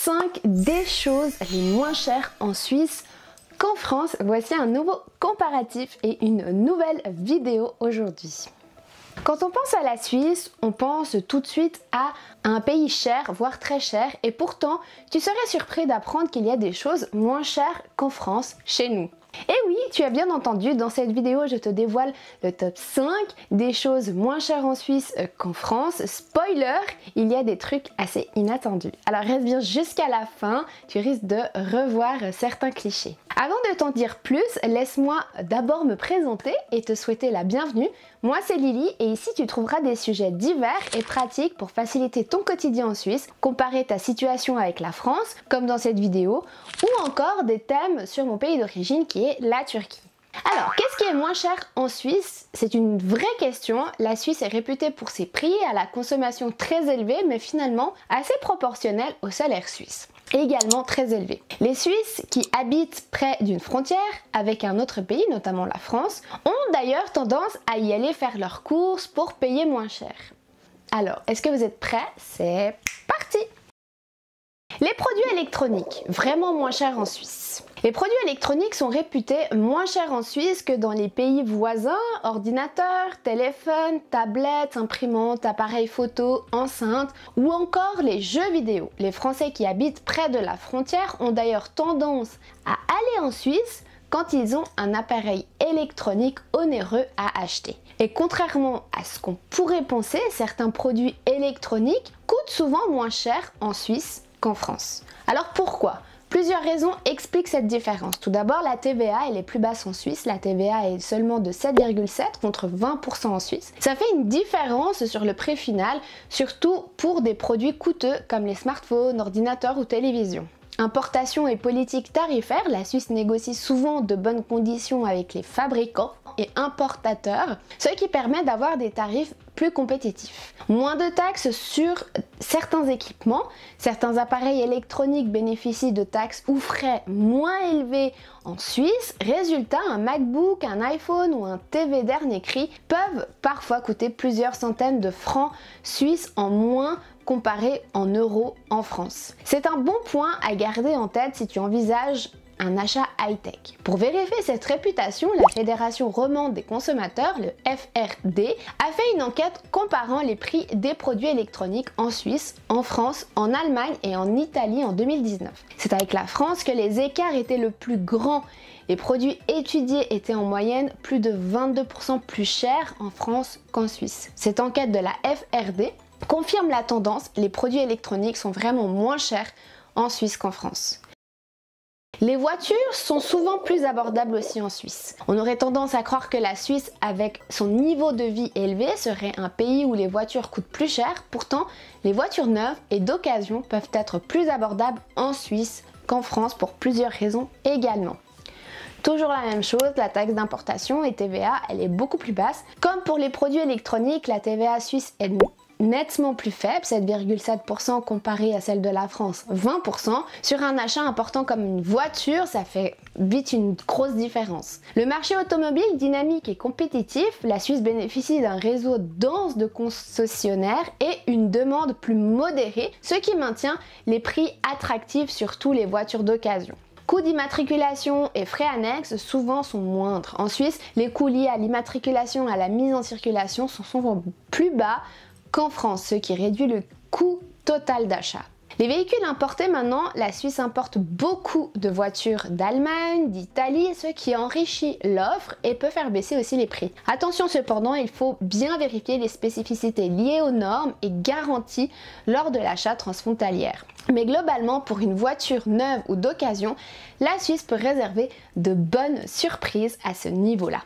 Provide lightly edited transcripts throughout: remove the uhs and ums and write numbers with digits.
5 des choses les moins chères en Suisse qu'en France. Voici un nouveau comparatif et une nouvelle vidéo aujourd'hui. Quand on pense à la Suisse, on pense tout de suite à un pays cher, voire très cher, et pourtant, tu serais surpris d'apprendre qu'il y a des choses moins chères qu'en France, chez nous. Et oui, tu as bien entendu, dans cette vidéo, je te dévoile le top 5 des choses moins chères en Suisse qu'en France. Spoiler, il y a des trucs assez inattendus. Alors reste bien jusqu'à la fin, tu risques de revoir certains clichés. Avant de t'en dire plus, laisse-moi d'abord me présenter et te souhaiter la bienvenue. Moi c'est Lily et ici tu trouveras des sujets divers et pratiques pour faciliter ton quotidien en Suisse, comparer ta situation avec la France, comme dans cette vidéo, ou encore des thèmes sur mon pays d'origine qui est la Turquie. Alors, qu'est-ce qui est moins cher en Suisse? C'est une vraie question. La Suisse est réputée pour ses prix à la consommation très élevée, mais finalement assez proportionnelle au salaire suisse. Et également très élevé. Les Suisses qui habitent près d'une frontière avec un autre pays, notamment la France, ont d'ailleurs tendance à y aller faire leurs courses pour payer moins cher. Alors, est-ce que vous êtes prêts? C'est parti! Les produits électroniques, vraiment moins chers en Suisse. Les produits électroniques sont réputés moins chers en Suisse que dans les pays voisins, ordinateurs, téléphones, tablettes, imprimantes, appareils photo, enceintes ou encore les jeux vidéo. Les Français qui habitent près de la frontière ont d'ailleurs tendance à aller en Suisse quand ils ont un appareil électronique onéreux à acheter. Et contrairement à ce qu'on pourrait penser, certains produits électroniques coûtent souvent moins cher en Suisse qu'en France. Alors pourquoi? Plusieurs raisons expliquent cette différence. Tout d'abord, la TVA elle est plus basse en Suisse. La TVA est seulement de 7,7 contre 20% en Suisse. Ça fait une différence sur le prix final, surtout pour des produits coûteux comme les smartphones, ordinateurs ou télévisions. Importation et politique tarifaire, la Suisse négocie souvent de bonnes conditions avec les fabricants et importateurs, ce qui permet d'avoir des tarifs plus compétitifs. Moins de taxes sur certains équipements, certains appareils électroniques bénéficient de taxes ou frais moins élevés en Suisse. Résultat, un MacBook, un iPhone ou un TV dernier cri peuvent parfois coûter plusieurs centaines de francs suisses en moins comparé en euros en France. C'est un bon point à garder en tête si tu envisages un achat high-tech. Pour vérifier cette réputation, la Fédération romande des consommateurs, le FRD, a fait une enquête comparant les prix des produits électroniques en Suisse, en France, en Allemagne et en Italie en 2019. C'est avec la France que les écarts étaient le plus grands. Les produits étudiés étaient en moyenne plus de 22% plus chers en France qu'en Suisse. Cette enquête de la FRD confirme la tendance, les produits électroniques sont vraiment moins chers en Suisse qu'en France. Les voitures sont souvent plus abordables aussi en Suisse. On aurait tendance à croire que la Suisse, avec son niveau de vie élevé, serait un pays où les voitures coûtent plus cher. Pourtant, les voitures neuves et d'occasion peuvent être plus abordables en Suisse qu'en France pour plusieurs raisons également. Toujours la même chose, la taxe d'importation et TVA, elle est beaucoup plus basse. Comme pour les produits électroniques, la TVA suisse est nettement plus faible, 7,7% comparé à celle de la France, 20%. Sur un achat important comme une voiture, ça fait vite une grosse différence. Le marché automobile dynamique et compétitif, la Suisse bénéficie d'un réseau dense de concessionnaires et une demande plus modérée, ce qui maintient les prix attractifs sur tous les voitures d'occasion. Coûts d'immatriculation et frais annexes souvent sont moindres. En Suisse, les coûts liés à l'immatriculation et à la mise en circulation sont souvent plus bas qu'en France, ce qui réduit le coût total d'achat. Les véhicules importés maintenant, la Suisse importe beaucoup de voitures d'Allemagne, d'Italie, ce qui enrichit l'offre et peut faire baisser aussi les prix. Attention cependant, il faut bien vérifier les spécificités liées aux normes et garanties lors de l'achat transfrontalière. Mais globalement, pour une voiture neuve ou d'occasion, la Suisse peut réserver de bonnes surprises à ce niveau-là.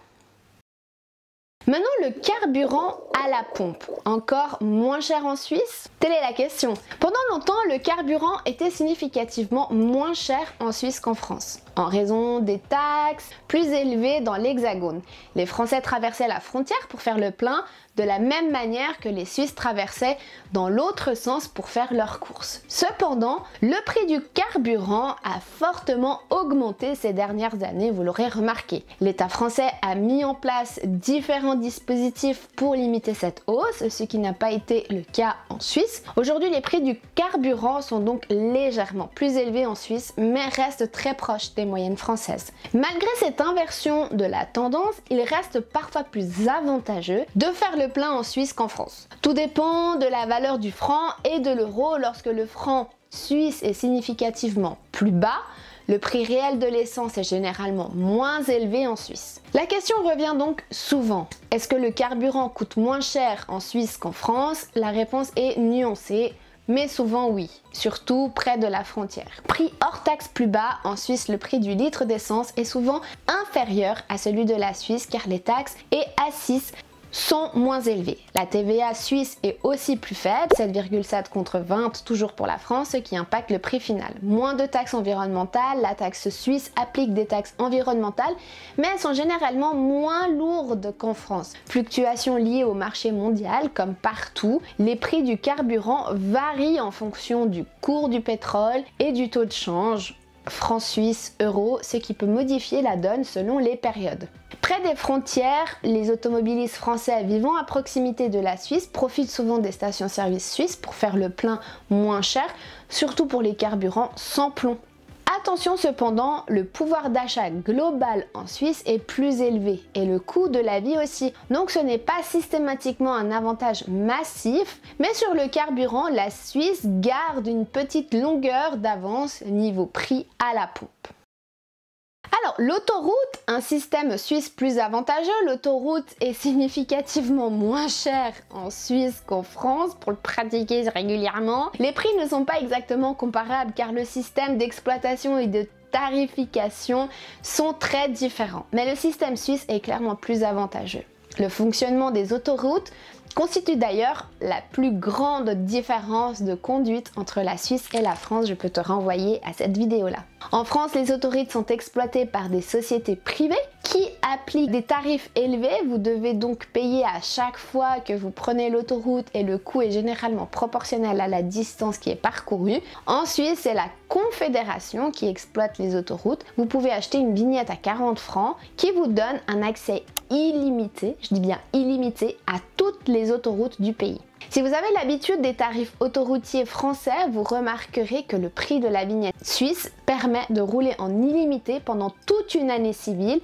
Maintenant, le carburant à la pompe, encore moins cher en Suisse? Telle est la question. Pendant longtemps, le carburant était significativement moins cher en Suisse qu'en France, en raison des taxes plus élevées dans l'Hexagone. Les Français traversaient la frontière pour faire le plein, de la même manière que les Suisses traversaient dans l'autre sens pour faire leurs courses. Cependant, le prix du carburant a fortement augmenté ces dernières années, vous l'aurez remarqué. L'État français a mis en place différents dispositifs pour limiter cette hausse, ce qui n'a pas été le cas en Suisse. Aujourd'hui, les prix du carburant sont donc légèrement plus élevés en Suisse, mais restent très proches des moyennes françaises. Malgré cette inversion de la tendance, il reste parfois plus avantageux de faire le plein en Suisse qu'en France. Tout dépend de la valeur du franc et de l'euro. Lorsque le franc suisse est significativement plus bas, le prix réel de l'essence est généralement moins élevé en Suisse. La question revient donc souvent. Est-ce que le carburant coûte moins cher en Suisse qu'en France? La réponse est nuancée, mais souvent oui, surtout près de la frontière. Prix hors taxe plus bas, en Suisse le prix du litre d'essence est souvent inférieur à celui de la Suisse car les taxes et accises sont moins élevés. La TVA suisse est aussi plus faible, 7,7 contre 20 toujours pour la France, ce qui impacte le prix final. Moins de taxes environnementales, la taxe suisse applique des taxes environnementales, mais elles sont généralement moins lourdes qu'en France. Fluctuations liées au marché mondial, comme partout, les prix du carburant varient en fonction du cours du pétrole et du taux de change, franc suisse, euro, ce qui peut modifier la donne selon les périodes. Près des frontières, les automobilistes français vivant à proximité de la Suisse profitent souvent des stations-service suisses pour faire le plein moins cher, surtout pour les carburants sans plomb. Attention cependant, le pouvoir d'achat global en Suisse est plus élevé et le coût de la vie aussi. Donc ce n'est pas systématiquement un avantage massif, mais sur le carburant, la Suisse garde une petite longueur d'avance niveau prix à la pompe. Alors, l'autoroute, un système suisse plus avantageux. L'autoroute est significativement moins chère en Suisse qu'en France pour le pratiquer régulièrement. Les prix ne sont pas exactement comparables car le système d'exploitation et de tarification sont très différents. Mais le système suisse est clairement plus avantageux. Le fonctionnement des autoroutes constitue d'ailleurs la plus grande différence de conduite entre la Suisse et la France. Je peux te renvoyer à cette vidéo-là. En France, les autoroutes sont exploitées par des sociétés privées qui appliquent des tarifs élevés. Vous devez donc payer à chaque fois que vous prenez l'autoroute et le coût est généralement proportionnel à la distance qui est parcourue. En Suisse, c'est la Confédération qui exploite les autoroutes. Vous pouvez acheter une vignette à 40 francs qui vous donne un accès illimité, je dis bien illimité, à toutes les autoroutes du pays. Si vous avez l'habitude des tarifs autoroutiers français, vous remarquerez que le prix de la vignette suisse permet de rouler en illimité pendant toute une année civile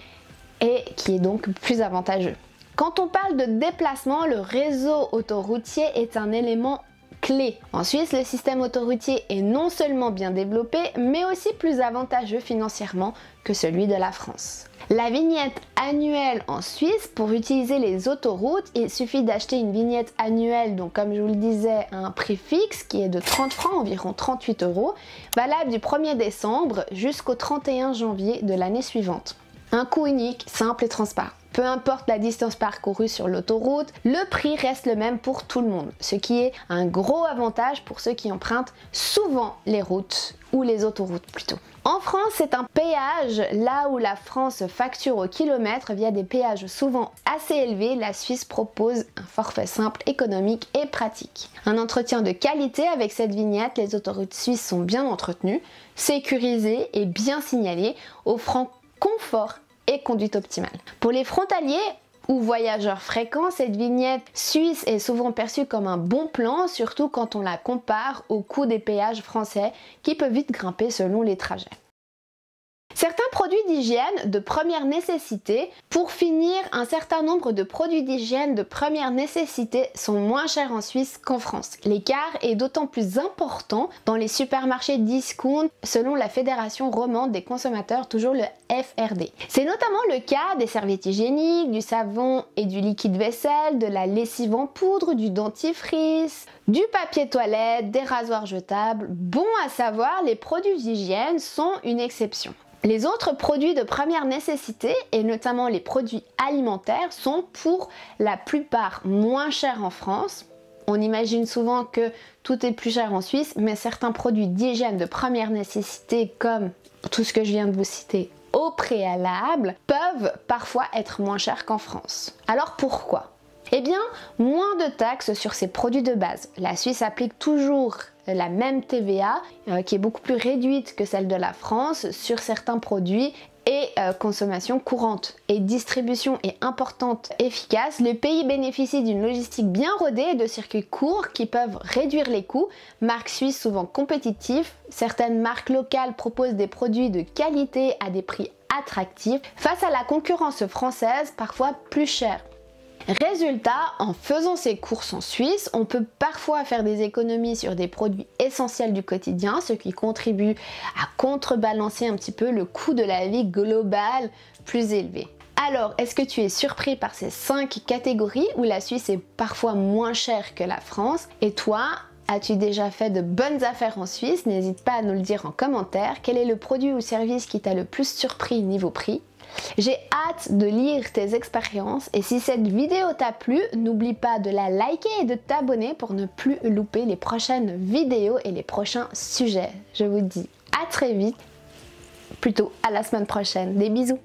et qui est donc plus avantageux. Quand on parle de déplacement, le réseau autoroutier est un élément clé. En Suisse, le système autoroutier est non seulement bien développé, mais aussi plus avantageux financièrement que celui de la France. La vignette annuelle en Suisse, pour utiliser les autoroutes, il suffit d'acheter une vignette annuelle, donc comme je vous le disais, à un prix fixe qui est de 30 francs, environ 38 €, valable du 1er décembre jusqu'au 31 janvier de l'année suivante. Un coût unique, simple et transparent. Peu importe la distance parcourue sur l'autoroute, le prix reste le même pour tout le monde, ce qui est un gros avantage pour ceux qui empruntent souvent les routes ou les autoroutes plutôt. En France, c'est un péage. Là où la France facture au kilomètre via des péages souvent assez élevés, la Suisse propose un forfait simple, économique et pratique. Un entretien de qualité avec cette vignette, les autoroutes suisses sont bien entretenues, sécurisées et bien signalées, offrant confort et conduite optimale. Pour les frontaliers ou voyageurs fréquents, cette vignette suisse est souvent perçue comme un bon plan, surtout quand on la compare au coût des péages français qui peuvent vite grimper selon les trajets. Certains produits d'hygiène de première nécessité, pour finir, un certain nombre de produits d'hygiène de première nécessité sont moins chers en Suisse qu'en France. L'écart est d'autant plus important dans les supermarchés discount selon la Fédération romande des consommateurs, toujours le FRD. C'est notamment le cas des serviettes hygiéniques, du savon et du liquide vaisselle, de la lessive en poudre, du dentifrice, du papier toilette, des rasoirs jetables. Bon à savoir, les produits d'hygiène sont une exception. Les autres produits de première nécessité, et notamment les produits alimentaires, sont pour la plupart moins chers en France. On imagine souvent que tout est plus cher en Suisse, mais certains produits d'hygiène de première nécessité, comme tout ce que je viens de vous citer au préalable, peuvent parfois être moins chers qu'en France. Alors pourquoi ? Eh bien, moins de taxes sur ces produits de base. La Suisse applique toujours la même TVA qui est beaucoup plus réduite que celle de la France sur certains produits et consommation courante et distribution est importante, efficace. Le pays bénéficie d'une logistique bien rodée et de circuits courts qui peuvent réduire les coûts. Marques suisses souvent compétitives, certaines marques locales proposent des produits de qualité à des prix attractifs face à la concurrence française parfois plus chère. Résultat, en faisant ses courses en Suisse, on peut parfois faire des économies sur des produits essentiels du quotidien, ce qui contribue à contrebalancer un petit peu le coût de la vie globale plus élevé. Alors, est-ce que tu es surpris par ces 5 catégories où la Suisse est parfois moins chère que la France? Et toi, as-tu déjà fait de bonnes affaires en Suisse? N'hésite pas à nous le dire en commentaire. Quel est le produit ou service qui t'a le plus surpris niveau prix? J'ai hâte de lire tes expériences et si cette vidéo t'a plu, n'oublie pas de la liker et de t'abonner pour ne plus louper les prochaines vidéos et les prochains sujets. Je vous dis à très vite, plutôt à la semaine prochaine. Des bisous!